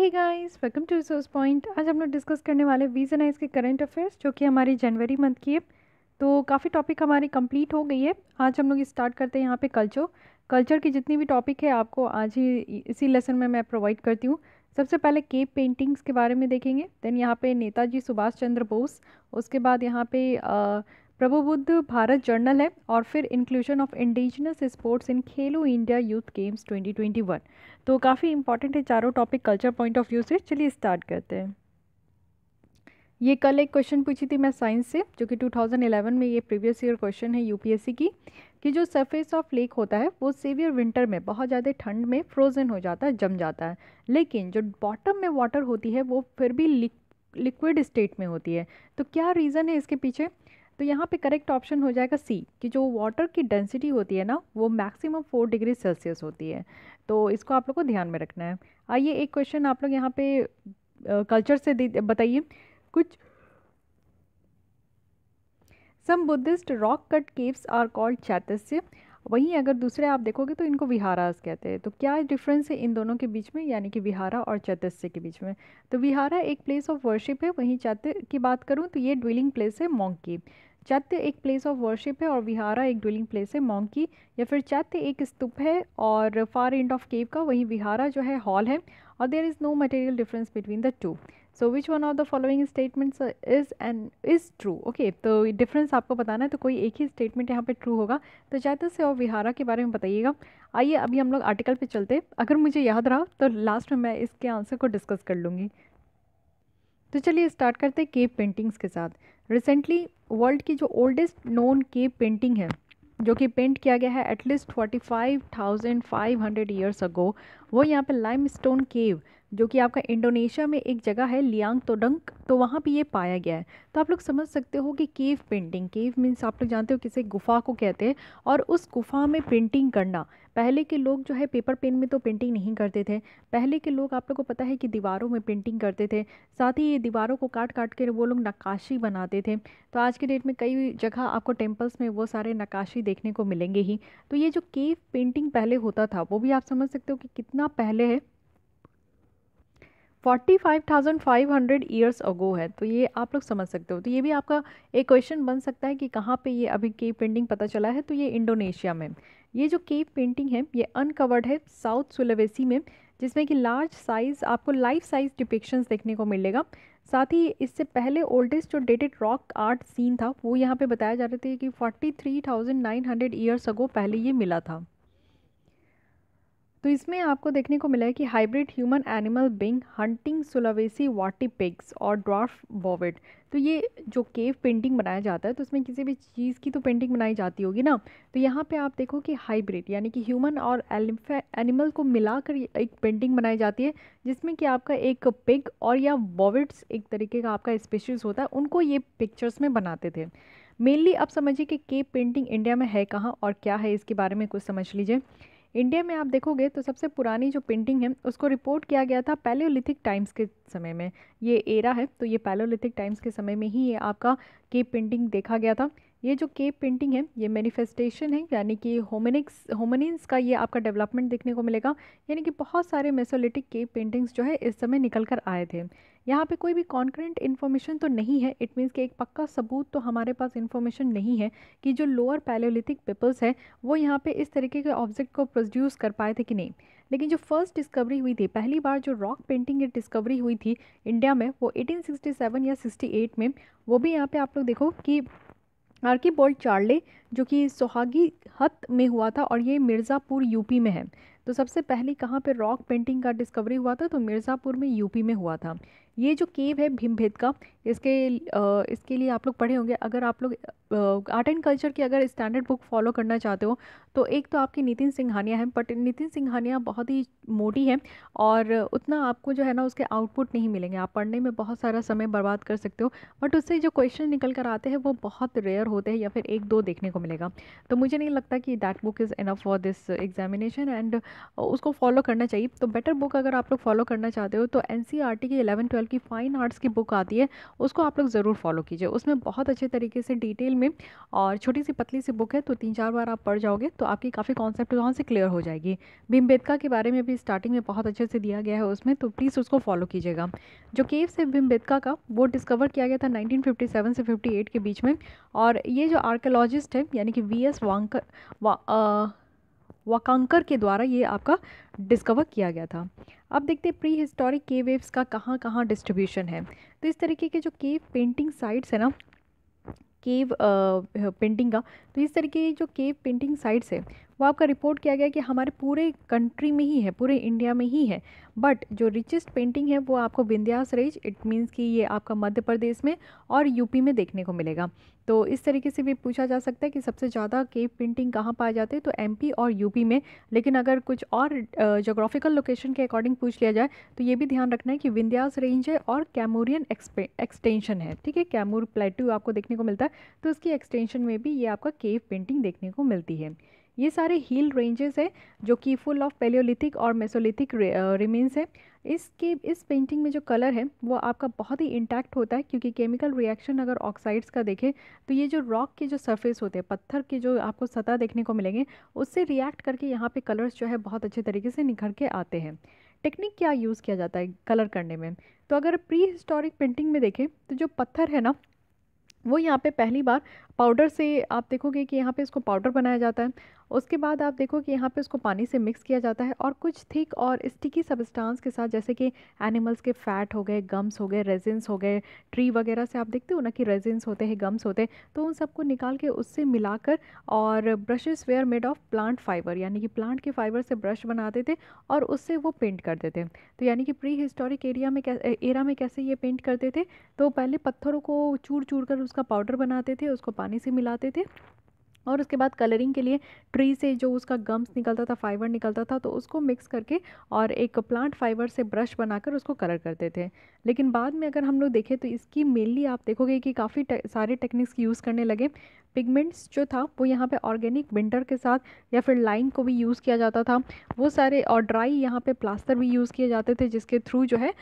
Hey guys, welcome to resource point. आज हम लोग डिस्कस करने वाले वीज़ एंड आइज के करंट अफेयर्स जो कि हमारी जनवरी मंथ की है। तो काफ़ी टॉपिक हमारी कंप्लीट हो गई है। आज हम लोग स्टार्ट करते हैं यहाँ पे कल्चर की जितनी भी टॉपिक है आपको आज ही इसी लेसन में मैं प्रोवाइड करती हूँ। सबसे पहले केव पेंटिंग्स के बारे में देखेंगे, देन यहाँ पे नेताजी सुभाष चंद्र बोस, उसके बाद यहाँ पे प्रबुद्ध भारत जर्नल है, और फिर inclusion of indigenous sports in Khelo India youth games 2021। तो काफ़ी इंपॉर्टेंट है चारों topic culture point of view से। चलिए स्टार्ट करते हैं। ये कल एक क्वेश्चन पूछी थी मैं साइंस से, जो कि 2011 में ये प्रीवियस ईयर क्वेश्चन है यूपीएससी की, कि जो सरफेस ऑफ लेक होता है वो सीवियर विंटर में बहुत ज़्यादा ठंड में फ्रोजन हो जाता है, जम जाता है, लेकिन जो बॉटम में वाटर होती है वो फिर भी लिक्विड स्टेट में होती है। तो क्या रीज़न है इसके पीछे? तो यहाँ पे करेक्ट ऑप्शन हो जाएगा सी, कि जो वाटर की डेंसिटी होती है ना वो मैक्सिमम 4 डिग्री सेल्सियस होती है। तो इसको आप लोग को ध्यान में रखना है। आइए एक क्वेश्चन आप लोग यहाँ पे कल्चर से बताइए कुछ। Some Buddhist rock cut caves are called chaityas. वहीं अगर दूसरे आप देखोगे तो इनको विहारास कहते हैं। तो क्या डिफरेंस है इन दोनों के बीच में, यानी कि विहारा और चैतस्य के बीच में? तो विहारा एक प्लेस ऑफ वर्शिप है, वहीं चैत्य की बात करूँ तो ये ड्विलिंग प्लेस है मॉन्क की। चैत्य एक प्लेस ऑफ वर्शिप है और विहारा एक ड्विलिंग प्लेस है मॉन्क की। या फिर चैत्य एक स्तूप है और फार एंड ऑफ केव का, वहीं विहारा जो है हॉल है, और there is no material difference between the two. So which one of the following statements is true? Okay, तो डिफरेंस आपको बताना है, तो कोई एक ही स्टेटमेंट यहाँ पे ट्रू होगा। तो चैतस्य और विहारा के बारे में बताइएगा। आइए अभी हम लोग आर्टिकल पे चलते हैं। अगर मुझे याद रहा तो लास्ट में मैं इसके आंसर को डिस्कस कर लूँगी। तो चलिए स्टार्ट करते हैं केव पेंटिंग्स के साथ। रिसेंटली वर्ल्ड की जो ओल्डेस्ट नोन केव पेंटिंग है, जो कि पेंट किया गया है एटलीस्ट 45,500 ईयर्स अगो, वो यहाँ पे लाइमस्टोन केव, जो कि आपका इंडोनेशिया में एक जगह है लियांग तोडंग, तो वहाँ पे ये पाया गया है। तो आप लोग समझ सकते हो कि केव पेंटिंग, केव मीन्स आप लोग जानते हो किसे गुफा को कहते हैं, और उस गुफा में पेंटिंग करना। पहले के लोग जो है पेपर पेन में तो पेंटिंग नहीं करते थे। पहले के लोग आप लोग को पता है कि दीवारों में पेंटिंग करते थे, साथ ही ये दीवारों को काट काट के वो लोग नक्काशी बनाते थे। तो आज के डेट में कई जगह आपको टेम्पल्स में वो सारे नक्काशी देखने को मिलेंगे ही। तो ये जो केव पेंटिंग पहले होता था वो भी आप समझ सकते हो कि कितना पहले है, 45,500 ईयर्स अगो है। तो ये आप लोग समझ सकते हो। तो ये भी आपका एक क्वेश्चन बन सकता है कि कहाँ पे ये अभी केव पेंटिंग पता चला है। तो ये इंडोनेशिया में। ये जो केव पेंटिंग है ये अनकवर्ड है साउथ सुलेवेसी में, जिसमें कि लार्ज साइज आपको लाइफ साइज डिपिक्शंस देखने को मिलेगा। साथ ही इससे पहले ओल्डेस्ट जो डेटेड रॉक आर्ट सीन था वो यहाँ पे बताया जा रहा था कि 43,900 ईयर्स अगो पहले ये मिला था। तो इसमें आपको देखने को मिला है कि hybrid human animal being hunting Sulawesi warty pigs और ड्वार्फ बॉविड। तो ये जो केव पेंटिंग बनाया जाता है तो उसमें किसी भी चीज़ की तो पेंटिंग बनाई जाती होगी ना। तो यहाँ पे आप देखो कि हाइब्रिड यानी कि ह्यूमन और एनिमल को मिलाकर एक पेंटिंग बनाई जाती है, जिसमें कि आपका एक पिग और या बॉविड्स एक तरीके का आपका स्पेशीज होता है, उनको ये पिक्चर्स में बनाते थे मेनली। अब समझिए कि केव पेंटिंग इंडिया में है कहाँ और क्या है, इसके बारे में कुछ समझ लीजिए। इंडिया में आप देखोगे तो सबसे पुरानी जो पेंटिंग है उसको रिपोर्ट किया गया था पैलियोलिथिक टाइम्स के समय में। ये एरा है तो ये पैलियोलिथिक टाइम्स के समय में ही ये आपका केव पेंटिंग देखा गया था। ये जो केव पेंटिंग है ये मैनिफेस्टेशन है, यानी कि होमिनिन्स का ये आपका डेवलपमेंट देखने को मिलेगा। यानी कि बहुत सारे मेसोलिथिक केव पेंटिंग्स जो है इस समय निकल कर आए थे। यहाँ पे कोई भी कॉन्करेंट इन्फॉर्मेशन तो नहीं है, इट मीन्स कि एक पक्का सबूत तो हमारे पास इन्फॉर्मेशन नहीं है कि जो लोअर पैलियोलिथिक पीपल्स है वो यहाँ पे इस तरीके के ऑब्जेक्ट को प्रोड्यूस कर पाए थे कि नहीं। लेकिन जो फर्स्ट डिस्कवरी हुई थी, पहली बार जो रॉक पेंटिंग की डिस्कवरी हुई थी इंडिया में, वो 1867 या 68 में। वो भी यहाँ पे आप लोग देखो कि आर्कीबोल्ड चार्ले, जो कि सोहागी हत में हुआ था, और ये मिर्ज़ापुर यूपी में है। तो सबसे पहले कहाँ पे रॉक पेंटिंग का डिस्कवरी हुआ था? तो मिर्ज़ापुर में यूपी में हुआ था। ये जो केव है भीमभेटका, इसके लिए आप लोग पढ़े होंगे। अगर आप लोग आर्ट एंड कल्चर की अगर स्टैंडर्ड बुक फॉलो करना चाहते हो तो एक तो आपकी नितिन सिंघानिया है, बट नितिन सिंघानिया बहुत ही मोटी है और उतना आपको जो है ना उसके आउटपुट नहीं मिलेंगे। आप पढ़ने में बहुत सारा समय बर्बाद कर सकते हो, बट उससे जो क्वेश्चन निकल कर आते हैं वो बहुत रेयर होते हैं, या फिर एक दो देखने को मिलेगा। तो मुझे नहीं लगता कि that book is enough for this examination, and उसको फॉलो करना चाहिए। तो बेटर बुक अगर आप लोग फॉलो करना चाहते हो तो एन की 11-12 लेवल की फाइन आर्ट्स की बुक आती है उसको आप लोग ज़रूर फॉलो कीजिए। उसमें बहुत अच्छे तरीके से डिटेल में और छोटी सी पतली सी बुक है, तो 3-4 बार आप पढ़ जाओगे तो आपकी काफ़ी कॉन्सेप्ट वहाँ से क्लियर हो जाएगी। भीमबेटका के बारे में भी स्टार्टिंग में बहुत अच्छे से दिया गया है उसमें, तो प्लीज़ उसको फॉलो कीजिएगा। जो केव्स है भीमबेटका का, वो डिस्कवर किया गया था 1957 से 58 के बीच में। और ये जो आर्कियोलॉजिस्ट है यानी कि वीएस वाकांकर के द्वारा ये आपका डिस्कवर किया गया था। अब देखते हैं प्री हिस्टोरिक केव वेव्स का कहाँ कहाँ डिस्ट्रीब्यूशन है। तो इस तरीके के जो केव पेंटिंग साइट्स है ना, केव पेंटिंग का, तो इस तरीके की जो केव पेंटिंग साइट्स है वो आपका रिपोर्ट किया गया कि हमारे पूरे कंट्री में ही है, पूरे इंडिया में ही है। बट जो रिचेस्ट पेंटिंग है वो आपको विंध्यास रेंज, इट मीन्स कि ये आपका मध्य प्रदेश में और यूपी में देखने को मिलेगा। तो इस तरीके से भी पूछा जा सकता है कि सबसे ज़्यादा केव पेंटिंग कहाँ पाए जाते हैं, तो एमपी और यूपी में। लेकिन अगर कुछ और जोग्राफिकल लोकेशन के अकॉर्डिंग पूछ लिया जाए तो ये भी ध्यान रखना है कि विंध्यास रेंज है और कैमूरियन एक्सटेंशन है, ठीक है, कैमूर प्लेट्यू आपको देखने को मिलता है, तो उसकी एक्सटेंशन में भी ये आपका केव पेंटिंग देखने को मिलती है। ये सारे हिल रेंजेस है जो कि फुल ऑफ पैलियोलिथिक और मेसोलिथिक रिमेन्स है। इस पेंटिंग में जो कलर है वो आपका बहुत ही इंटैक्ट होता है, क्योंकि केमिकल रिएक्शन अगर ऑक्साइड्स का देखें तो ये जो रॉक के जो सरफेस होते हैं, पत्थर के जो आपको सतह देखने को मिलेंगे, उससे रिएक्ट करके यहाँ पे कलर्स जो है बहुत अच्छे तरीके से निखर के आते हैं। टेक्निक क्या यूज़ किया जाता है कलर करने में, तो अगर प्री हिस्टोरिक पेंटिंग में देखें तो जो पत्थर है ना, वो यहाँ पे पहली बार पाउडर से आप देखोगे कि यहाँ पे इसको पाउडर बनाया जाता है। उसके बाद आप देखो कि यहाँ पे इसको पानी से मिक्स किया जाता है और कुछ थिक और स्टिकी सब्सटेंस के साथ, जैसे कि एनिमल्स के फैट हो गए, गम्स हो गए, रेजिन्स हो गए, ट्री वगैरह से आप देखते हो ना कि रेजिन्स होते हैं, गम्स होते हैं, तो उन सबको निकाल के उससे मिलाकर, और brushes were made of plant fibre, यानी कि प्लांट के फाइबर से ब्रश बनाते थे और उससे वो पेंट करते थे। तो यानी कि प्री हिस्टोरिक एरा में कैसे ये पेंट करते थे, तो पहले पत्थरों को चूर चूर कर उसका पाउडर बनाते थे, उसको पानी से मिलाते थे, और उसके बाद कलरिंग के लिए ट्री से जो उसका गम्स निकलता था, फाइबर निकलता था, तो उसको मिक्स करके और एक प्लांट फाइबर से ब्रश बनाकर उसको कलर करते थे। लेकिन बाद में अगर हम लोग देखें तो इसकी मेनली आप देखोगे कि काफ़ी सारे टेक्निक्स यूज़ करने लगे। पिगमेंट्स जो था वो यहाँ पे ऑर्गेनिक बिंटर के साथ या फिर लाइन को भी यूज़ किया जाता था, वो सारे, और ड्राई यहाँ पे प्लास्टर भी यूज़ किए जाते थे, जिसके थ्रू जो है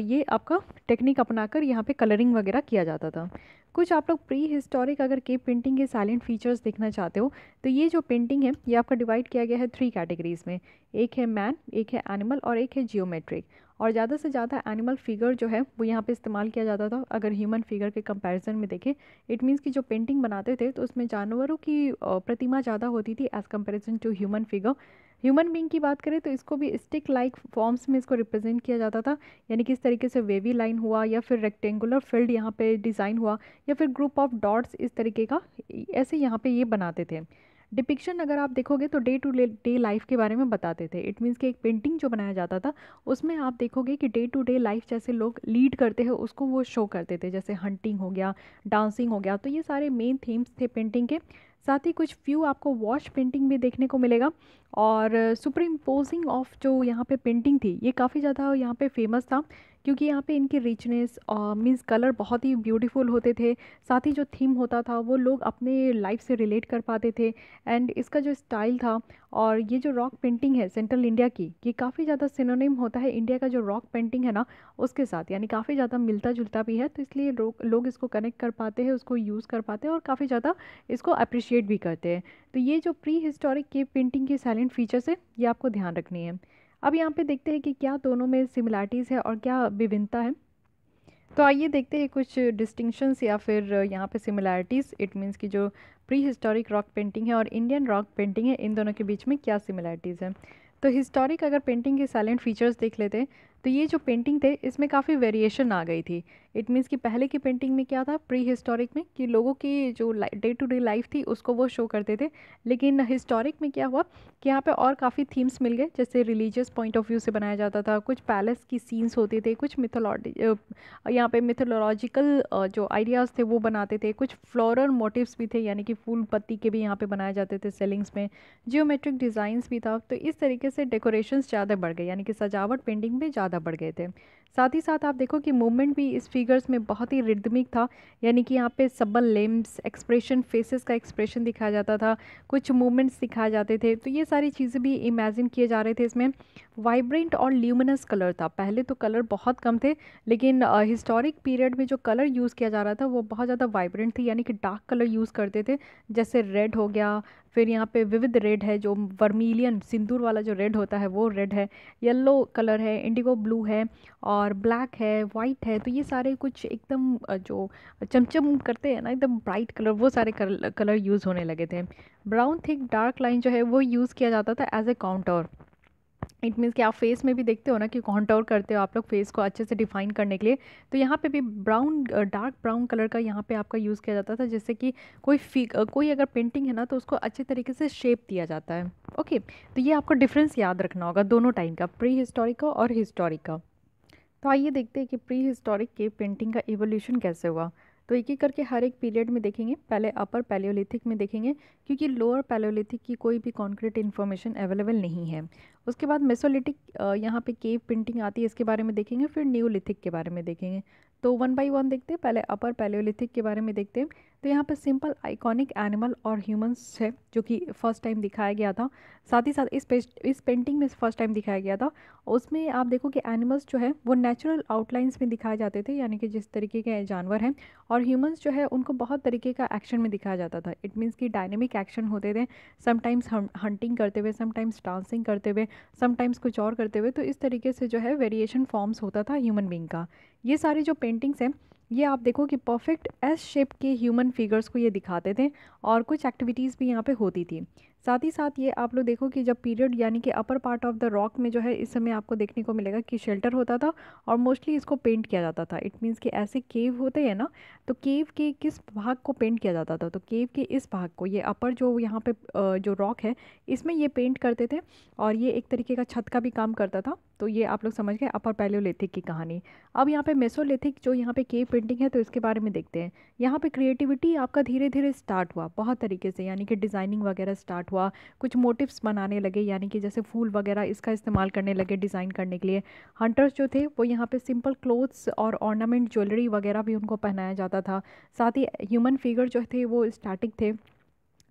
ये आपका टेक्निक अपनाकर यहाँ पे कलरिंग वगैरह किया जाता था। कुछ आप लोग प्री हिस्टोरिक अगर केव पेंटिंग के साइलेंट फीचर्स देखना चाहते हो, तो ये जो पेंटिंग है ये आपका डिवाइड किया गया है 3 कैटेगरीज में। एक है मैन, एक है एनिमल और एक है जियोमेट्रिक। और ज़्यादा से ज़्यादा एनिमल फिगर जो है वो यहाँ पे इस्तेमाल किया जाता था। अगर ह्यूमन फिगर के कंपैरिजन में देखें, इट मीन्स कि जो पेंटिंग बनाते थे तो उसमें जानवरों की प्रतिमा ज़्यादा होती थी as comparison to human figure. Human being की बात करें तो इसको भी स्टिक लाइक फॉर्म्स में इसको रिप्रेजेंट किया जाता था, यानी कि इस तरीके से वेवी लाइन हुआ या फिर रेक्टेंगुलर फील्ड यहाँ पे डिज़ाइन हुआ या फिर ग्रुप ऑफ डॉट्स, इस तरीके का ऐसे यहाँ पे ये बनाते थे। डिपिक्शन अगर आप देखोगे तो डे टू डे लाइफ के बारे में बताते थे। इट मीन्स कि एक पेंटिंग जो बनाया जाता था उसमें आप देखोगे कि डे टू डे लाइफ जैसे लोग लीड करते हैं उसको वो शो करते थे, जैसे हंटिंग हो गया, डांसिंग हो गया, तो ये सारे मेन थीम्स थे पेंटिंग के। साथ ही कुछ फ्यू आपको वॉश पेंटिंग भी देखने को मिलेगा। और सुपर इम्पोजिंग ऑफ जो यहाँ पे पेंटिंग थी ये काफ़ी ज़्यादा यहाँ पे फेमस था, क्योंकि यहाँ पे इनकी रिचनेस मीन्स कलर बहुत ही ब्यूटीफुल होते थे। साथ ही जो थीम होता था वो लोग अपने लाइफ से रिलेट कर पाते थे। एंड इसका जो स्टाइल था, और ये जो रॉक पेंटिंग है सेंट्रल इंडिया की, ये काफ़ी ज़्यादा सिनोनिम होता है इंडिया का जो रॉक पेंटिंग है ना उसके साथ, यानी काफ़ी ज़्यादा मिलता जुलता भी है, तो इसलिए लोग इसको कनेक्ट कर पाते हैं, उसको यूज़ कर पाते हैं और काफ़ी ज़्यादा इसको अप्रिशिएट भी करते हैं। तो ये जो प्री हिस्टोरिक केव पेंटिंग की साइलेंट फीचर्स है ये आपको ध्यान रखनी है। अब यहाँ पे देखते हैं कि क्या दोनों में सिमिलैरिटीज़ है और क्या विभिन्नता है। तो आइए देखते हैं कुछ डिस्टिंक्शंस या फिर यहाँ पे सिमिलैरिटीज़। इट मीन्स कि जो प्री हिस्टोरिक रॉक पेंटिंग है और इंडियन रॉक पेंटिंग है, इन दोनों के बीच में क्या सिमिलैरिटीज़ है। तो हिस्टोरिक अगर पेंटिंग के साइलेंट फीचर्स देख लेते हैं, तो ये जो पेंटिंग थे इसमें काफ़ी वेरिएशन आ गई थी। इट मीन्स कि पहले की पेंटिंग में क्या था प्री हिस्टोरिक में, कि लोगों की जो डे टू डे लाइफ थी उसको वो शो करते थे। लेकिन हिस्टोरिक में क्या हुआ कि यहाँ पे और काफ़ी थीम्स मिल गए, जैसे रिलीजियस पॉइंट ऑफ व्यू से बनाया जाता था, कुछ पैलेस की सीन्स होते थे, कुछ यहाँ पे मिथोलॉजिकल जो आइडियाज़ थे वो बनाते थे, कुछ फ्लोरल मोटिव्स भी थे, यानी कि फूल पत्ती के भी यहाँ पे बनाए जाते थे सेलिंग्स में, जियोमेट्रिक डिज़ाइंस भी था। तो इस तरीके से डेकोरेशंस ज़्यादा बढ़ गए, यानी कि सजावट पेंटिंग में ज़्यादा बढ़ गए थे। साथ ही साथ आप देखो कि मूवमेंट भी इस फिगर्स में बहुत ही रिदमिक था, यानी कि यहाँ पे सबल लिम्स, एक्सप्रेशन, फेसेस का एक्सप्रेशन दिखाया जाता था, कुछ मूवमेंट्स दिखाए जाते थे। तो ये सारी चीज़ें भी इमेजिन किए जा रहे थे इसमें। वाइब्रेंट और ल्यूमिनस कलर था। पहले तो कलर बहुत कम थे, लेकिन हिस्टोरिक पीरियड में जो कलर यूज़ किया जा रहा था वो बहुत ज़्यादा वाइब्रेंट थी, यानी कि डार्क कलर यूज़ करते थे, जैसे रेड हो गया, फिर यहाँ पे विविध रेड है, जो वर्मिलियन सिंदूर वाला जो रेड होता है वो रेड है, येलो कलर है, इंडिगो ब्लू है, और ब्लैक है, वाइट है। तो ये सारे कुछ एकदम जो चमचम करते हैं ना, एकदम ब्राइट कलर, वो सारे कलर यूज़ होने लगे थे। ब्राउन थिक डार्क लाइन जो है वो यूज़ किया जाता था as a counter. It means कि आप फेस में भी देखते हो ना कि कॉन्टोर करते हो आप लोग फेस को अच्छे से डिफाइन करने के लिए, तो यहाँ पे भी ब्राउन, डार्क ब्राउन कलर का यहाँ पे आपका यूज़ किया जाता था, जिससे कि कोई अगर पेंटिंग है ना तो उसको अच्छे तरीके से शेप दिया जाता है। ओके, तो ये आपको डिफरेंस याद रखना होगा दोनों टाइम का, प्री हिस्टोरिक का और हिस्टोरिक का। तो आइए देखते हैं कि प्री हिस्टोरिक के पेंटिंग का इवोल्यूशन कैसे हुआ। तो एक एक करके हर एक पीरियड में देखेंगे। पहले अपर पैलियोलिथिक में देखेंगे, क्योंकि लोअर पैलियोलिथिक की कोई भी कॉन्क्रीट इन्फॉर्मेशन अवेलेबल नहीं है। उसके बाद मेसोलिथिक, यहाँ पे केव पेंटिंग आती है, इसके बारे में देखेंगे। फिर न्यूलिथिक के बारे में देखेंगे। तो वन बाय वन देखते हैं। पहले अपर पैलियोलिथिक के बारे में देखते हैं। तो यहाँ पे सिंपल आइकॉनिक एनिमल और ह्यूमंस है, जो कि फर्स्ट टाइम दिखाया गया था। साथ ही साथ इस पेंटिंग में फर्स्ट टाइम दिखाया गया था। उसमें आप देखो कि एनिमल्स जो है वो नेचुरल आउटलाइंस में दिखाए जाते थे, यानी कि जिस तरीके के जानवर हैं, और ह्यूमंस जो है उनको बहुत तरीके का एक्शन में दिखाया जाता था। इट मीन्स कि डायनेमिक एक्शन होते थे, समटाइम्स हंटिंग करते हुए, समटाइम्स डांसिंग करते हुए, समटाइम्स कुछ और करते हुए। तो इस तरीके से जो है वेरिएशन फॉर्म्स होता था ह्यूमन बींग का। ये सारी जो पेंटिंग्स हैं, ये आप देखो कि परफेक्ट एस शेप के ह्यूमन फिगर्स को ये दिखाते थे, और कुछ एक्टिविटीज़ भी यहाँ पे होती थी। साथ ही साथ ये आप लोग देखो कि जब पीरियड, यानी कि upper part of the rock में जो है इस समय आपको देखने को मिलेगा कि शेल्टर होता था, और मोस्टली इसको पेंट किया जाता था। इट मीन्स कि ऐसे केव होते हैं ना, तो केव के किस भाग को पेंट किया जाता था, तो केव के इस भाग को, ये अपर जो यहाँ पे जो रॉक है, इसमें ये पेंट करते थे, और ये एक तरीके का छत का भी काम करता था। तो ये आप लोग समझ गए अपर पैलियोलिथिक की कहानी। अब यहाँ पे मेसोलिथिक जो यहाँ पे केव पेंटिंग है, तो इसके बारे में देखते हैं। यहाँ पे क्रिएटिविटी आपका धीरे धीरे स्टार्ट हुआ बहुत तरीके से, यानी कि डिज़ाइनिंग वगैरह स्टार्ट हुआ, कुछ मोटिव्स बनाने लगे, यानी कि जैसे फूल वगैरह इसका इस्तेमाल करने लगे डिज़ाइन करने के लिए। हंटर्स जो थे वो यहाँ पे सिंपल क्लोथ्स और ऑर्नामेंट ज्वेलरी वगैरह भी उनको पहनाया जाता था। साथ ही ह्यूमन फिगर जो थे वो स्टैटिक थे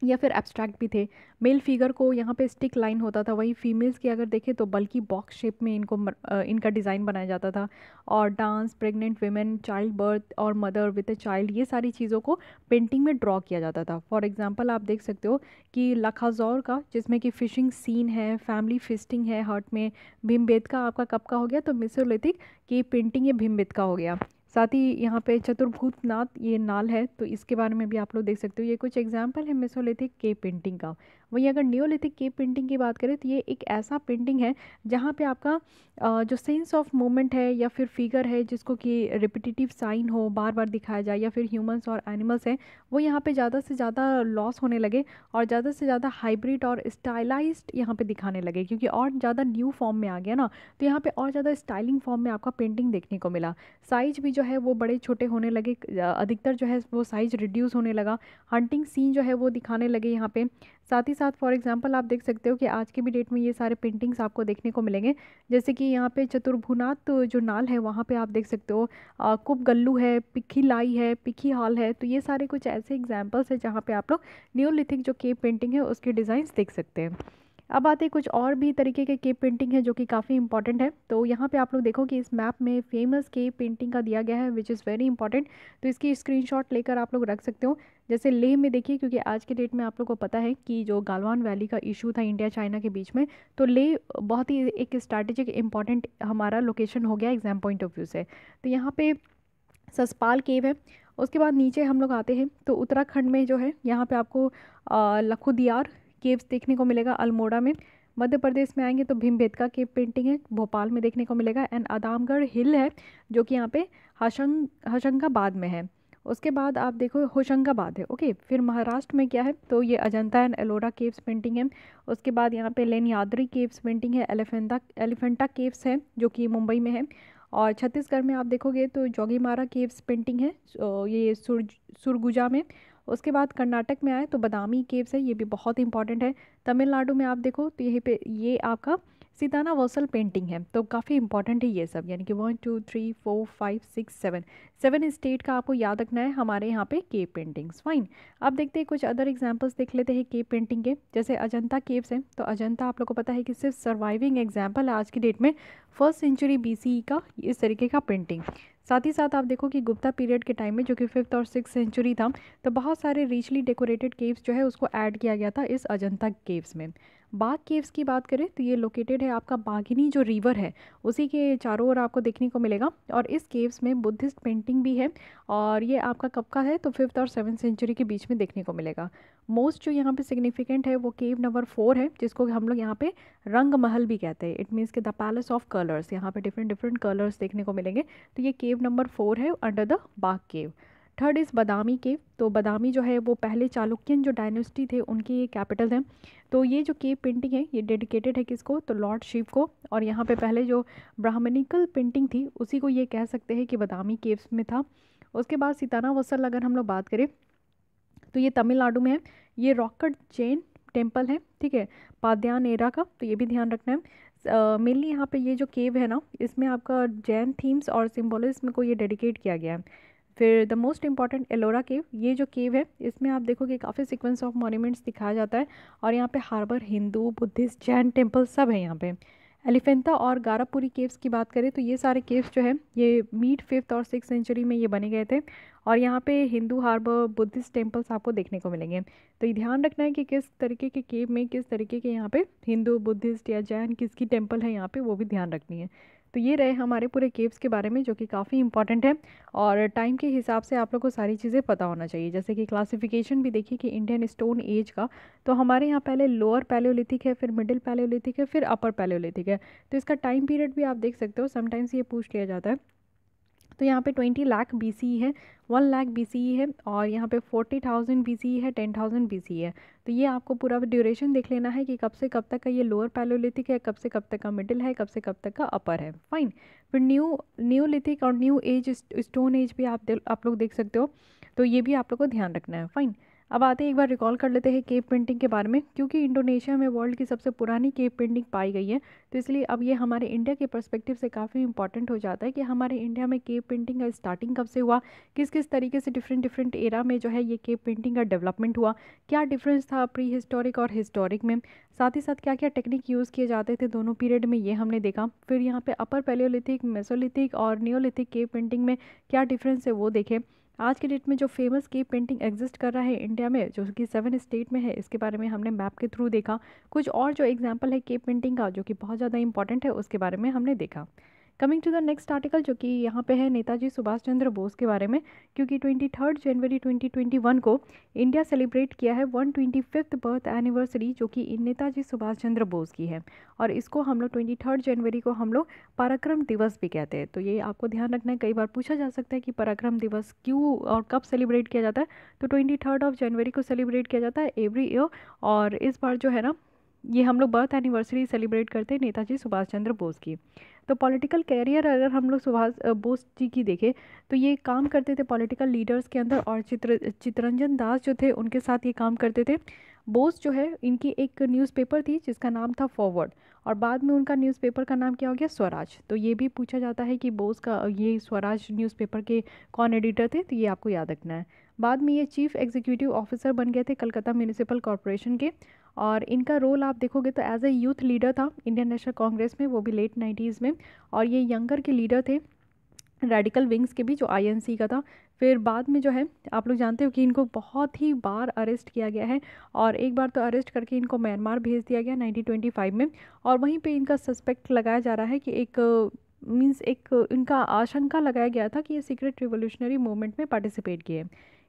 या फिर एब्स्ट्रैक्ट भी थे। मेल फिगर को यहाँ पे स्टिक लाइन होता था, वहीं फीमेल्स की अगर देखें तो बल्कि बॉक्स शेप में इनका डिज़ाइन बनाया जाता था। और dance, pregnant women, child birth और मदर विद अ चाइल्ड, ये सारी चीज़ों को पेंटिंग में ड्रॉ किया जाता था। फॉर एग्जांपल आप देख सकते हो कि लखाजौर का, जिसमें कि फिशिंग सीन है, फैमिली फिस्टिंग है हर्ट में। भीमबेटका आपका कब का हो गया, तो मेसोलिथिक की पेंटिंग ये भीमबेटका हो गया। साथ ही यहाँ पे चतुर्भुज नाथ, ये नाल है, तो इसके बारे में भी आप लोग देख सकते हो। ये कुछ एग्जाम्पल है मेसोलिथिक केव पेंटिंग का। वहीं अगर नियोलिथिक केव पेंटिंग की बात करें, तो ये एक ऐसा पेंटिंग है जहाँ पे आपका जो सेंस ऑफ मूवमेंट है या फिर फिगर है, जिसको कि रिपीटिटिव साइन हो, बार बार दिखाया जाए, या फिर ह्यूमंस और एनिमल्स हैं, वो यहाँ पे ज़्यादा से ज़्यादा लॉस होने लगे, और ज़्यादा से ज़्यादा हाइब्रिड और स्टाइलाइज्ड यहाँ पे दिखाने लगे, क्योंकि और ज़्यादा न्यू फॉर्म में आ गया ना, तो यहाँ पे और ज़्यादा स्टाइलिंग फॉर्म में आपका पेंटिंग देखने को मिला। साइज भी जो है वो बड़े छोटे होने लगे, अधिकतर जो है वो साइज रिड्यूस होने लगा। हंटिंग सीन जो है वो दिखाने लगे यहाँ पे। साथ ही साथ फॉर एग्जांपल आप देख सकते हो कि आज के भी डेट में ये सारे पेंटिंग्स आपको देखने को मिलेंगे, जैसे कि यहाँ पे चतुर्भुनाथ जो नाल है, वहाँ पे आप देख सकते हो कुप गल्लू है, पिखी लाई है, पिखी हॉल है। तो ये सारे कुछ ऐसे एग्जाम्पल्स हैं जहाँ पे आप लोग नियोलिथिक जो केव पेंटिंग है उसके डिज़ाइंस देख सकते हैं। अब आते हैं कुछ और भी तरीके के केव पेंटिंग है जो कि काफ़ी इंपॉर्टेंट है। तो यहाँ पे आप लोग देखो कि इस मैप में फेमस केव पेंटिंग का दिया गया है, विच इज़ वेरी इंपॉर्टेंट। तो इसकी स्क्रीनशॉट लेकर आप लोग रख सकते हो। जैसे लेह में देखिए, क्योंकि आज के डेट में आप लोग को पता है कि जो गालवान वैली का इशू था इंडिया चाइना के बीच में, तो लेह बहुत ही एक स्ट्रैटेजिक इंपॉर्टेंट हमारा लोकेशन हो गया एग्जाम पॉइंट ऑफ व्यू से। तो यहाँ पे ससपाल केव है। उसके बाद नीचे हम लोग आते हैं तो उत्तराखंड में जो है यहाँ पे आपको लखुदियार केव्स देखने को मिलेगा अल्मोड़ा में। मध्य प्रदेश में आएंगे तो भीमबेटका केव पेंटिंग है, भोपाल में देखने को मिलेगा। एंड आदमगढ़ हिल है जो कि यहाँ पे होशंगाबाद में है। उसके बाद आप देखो होशंगाबाद है। ओके, फिर महाराष्ट्र में क्या है, तो ये Ajanta and Ellora caves painting है। उसके बाद यहाँ पे लेनियाद्री केव्स पेंटिंग है। एलिफेंटा केव्स है जो कि मुंबई में है। और छत्तीसगढ़ में आप देखोगे तो जोगीमारा केव्स पेंटिंग है, ये सुरगुजा में। उसके बाद कर्नाटक में आए तो बदामी केव्स है, ये भी बहुत इंपॉर्टेंट है। तमिलनाडु में आप देखो तो यहीं पे ये आपका सिताना वसल पेंटिंग है, तो काफ़ी इंपॉर्टेंट है ये सब, यानी कि 1 2 3 4 5 6 7 7 स्टेट का आपको याद रखना है हमारे यहाँ पे केव पेंटिंग्स। फाइन। अब देखते हैं कुछ अदर एग्जांपल्स देख लेते हैं केव पेंटिंग के। जैसे अजंता केव्स हैं, तो अजंता आप लोग को पता है कि सिर्फ सर्वाइविंग एग्जाम्पल है आज की डेट में 1st सेंचुरी BCE का इस तरीके का पेंटिंग। साथ ही साथ आप देखो कि गुप्ता पीरियड के टाइम में, जो कि 5th और 6th सेंचुरी था, तो बहुत सारे रिचली डेकोरेटेड केव्स जो है उसको ऐड किया गया था इस अजंता केव्स में। बाग केव्स की बात करें तो ये लोकेटेड है आपका बागिनी जो रिवर है उसी के चारों ओर आपको देखने को मिलेगा, और इस केव्स में बुद्धिस्ट पेंटिंग भी है, और ये आपका कब का है तो 5th और 7th सेंचुरी के बीच में देखने को मिलेगा। मोस्ट जो यहाँ पे सिग्निफिकेंट है वो केव नंबर 4 है, जिसको हम लोग यहाँ पे रंग महल भी कहते हैं। इट मीन्स कि द पैलेस ऑफ कलर्स, यहाँ पे डिफरेंट डिफरेंट कलर्स देखने को मिलेंगे। तो ये केव नंबर 4 है under the Bagh cave. Third is Badami cave. तो बदामी जो है वो पहले चालुक्यन जो डायनेस्टी थे उनकी ये कैपिटल है। तो ये जो केव पेंटिंग है ये डेडिकेटेड है किसको, तो लॉर्ड शिव को। और यहाँ पे पहले जो ब्राह्मणिकल पेंटिंग थी उसी को ये कह सकते हैं कि बदामी केव्स में था। उसके बाद सिताना वसल अगर हम लोग बात करें तो ये तमिलनाडु में है। ये रॉक कट जैन टेम्पल है, ठीक है, पाद्यान एरा का, तो ये भी ध्यान रखना है। मेनली यहाँ पे ये जो केव है ना इसमें आपका जैन थीम्स और सिम्बोलिज्म को ये डेडिकेट किया गया है। फिर द मोस्ट इंपॉर्टेंट एलोरा केव, ये जो केव है इसमें आप देखोगे काफ़ी सीक्वेंस ऑफ मॉन्यूमेंट्स दिखाया जाता है, और यहाँ पे harbour, Hindu, Buddhist, Jain temple सब है यहाँ पे। एलिफेंटा और गारापुरी केव्स की बात करें तो ये सारे केव्स जो है ये मिड 5th और 6th सेंचुरी में ये बने गए थे, और यहाँ पे हिंदू, हार्बर, बुद्धिस्ट टेम्पल्स आपको देखने को मिलेंगे। तो ये ध्यान रखना है कि किस तरीके के केव में किस तरीके के यहाँ पे हिंदू, बुद्धिस्ट या जैन किसकी टेम्पल है यहाँ पे, वो भी ध्यान रखनी है। तो ये रहे हमारे पूरे केव्स के बारे में, जो कि काफ़ी इंपॉर्टेंट है, और टाइम के हिसाब से आप लोग को सारी चीज़ें पता होना चाहिए। जैसे कि क्लासिफिकेशन भी देखिए कि इंडियन स्टोन एज का, तो हमारे यहाँ पहले लोअर पैलेओलिथिक है, फिर मिडिल पैलेओलिथिक है, फिर अपर पैलेओलिथिक है। तो इसका टाइम पीरियड भी आप देख सकते हो, समटाइम्स ये पूछ लिया जाता है। तो यहाँ पे 20 लाख BCE है, 1 लाख BCE है, और यहाँ पे 40,000 BCE है, 10,000 BCE है। तो ये आपको पूरा ड्यूरेशन देख लेना है कि कब से कब तक का ये लोअर पैलेओलिथिक है, कब से कब तक का मिडिल है, कब से कब तक का अपर है। फाइन। फिर न्यूलिथिक और न्यू एज स्टोन एज भी आप लोग देख सकते हो, तो ये भी आप लोग को ध्यान रखना है। फाइन। अब आते हैं एक बार रिकॉल कर लेते हैं केव पेंटिंग के बारे में, क्योंकि इंडोनेशिया में वर्ल्ड की सबसे पुरानी केव पेंटिंग पाई गई है, तो इसलिए अब ये हमारे इंडिया के पर्सपेक्टिव से काफ़ी इंपॉर्टेंट हो जाता है कि हमारे इंडिया में केव पेंटिंग का स्टार्टिंग कब से हुआ, किस किस तरीके से डिफरेंट डिफरेंट एरा में जो है ये केव पेंटिंग का डेवलपमेंट हुआ, क्या डिफरेंस था प्री हिस्टोरिक और हिस्टोरिक में, साथ ही साथ क्या क्या टेक्निक यूज़ किए जाते थे दोनों पीरियड में, ये हमने देखा। फिर यहाँ पे अपर पैलेओलिथिक, मेसोलिथिक और नियोलिथिक केव पेंटिंग में क्या डिफरेंस है वो देखें। आज के डेट में जो फेमस केव पेंटिंग एग्जिस्ट कर रहा है इंडिया में, जो कि 7 स्टेट में है, इसके बारे में हमने मैप के थ्रू देखा। कुछ और जो एग्जांपल है केव पेंटिंग का जो कि बहुत ज़्यादा इंपॉर्टेंट है उसके बारे में हमने देखा। Coming to the next article, जो कि यहाँ पे है नेताजी सुभाष चंद्र बोस के बारे में, क्योंकि 23 जनवरी 2021 को इंडिया सेलिब्रेट किया है 125th बर्थ एनिवर्सरी, जो कि नेताजी सुभाष चंद्र बोस की है, और इसको हम लोग 23 जनवरी को हम लोग पराक्रम दिवस भी कहते हैं। तो ये आपको ध्यान रखना है, कई बार पूछा जा सकता है कि पराक्रम दिवस क्यों और कब सेलिब्रेट किया जाता है। तो 23 जनवरी को सेलिब्रेट किया जाता है एवरी ईयर, और इस बार जो है ना ये हम लोग बर्थ एनिवर्सरी सेलिब्रेट करते हैं नेताजी सुभाष चंद्र बोस की। तो पॉलिटिकल कैरियर अगर हम लोग सुभाष बोस जी की देखें तो ये काम करते थे पॉलिटिकल लीडर्स के अंदर, और चित्तरंजन दास जो थे उनके साथ ये काम करते थे। बोस जो है इनकी एक न्यूज़पेपर थी जिसका नाम था फॉरवर्ड, और बाद में उनका न्यूज़पेपर का नाम क्या हो गया, स्वराज। तो ये भी पूछा जाता है कि बोस का ये स्वराज न्यूज़पेपर के कौन एडिटर थे, तो ये आपको याद रखना है। बाद में ये चीफ एग्जीक्यूटिव ऑफिसर बन गए थे कलकत्ता म्यूनिसिपल कॉरपोरेशन के, और इनका रोल आप देखोगे तो एज ए यूथ लीडर था इंडियन नेशनल कांग्रेस में, वो भी लेट 90s में, और ये यंगर के लीडर थे रेडिकल विंग्स के भी, जो INC का था। फिर बाद में जो है आप लोग जानते हो कि इनको बहुत ही बार अरेस्ट किया गया है, और एक बार तो अरेस्ट करके इनको म्यांमार भेज दिया गया 1925 में, और वहीं पे इनका सस्पेक्ट लगाया जा रहा है कि एक इनका आशंका लगाया गया था कि ये सीक्रेट रिवोल्यूशनरी मूवमेंट में पार्टिसिपेट किए।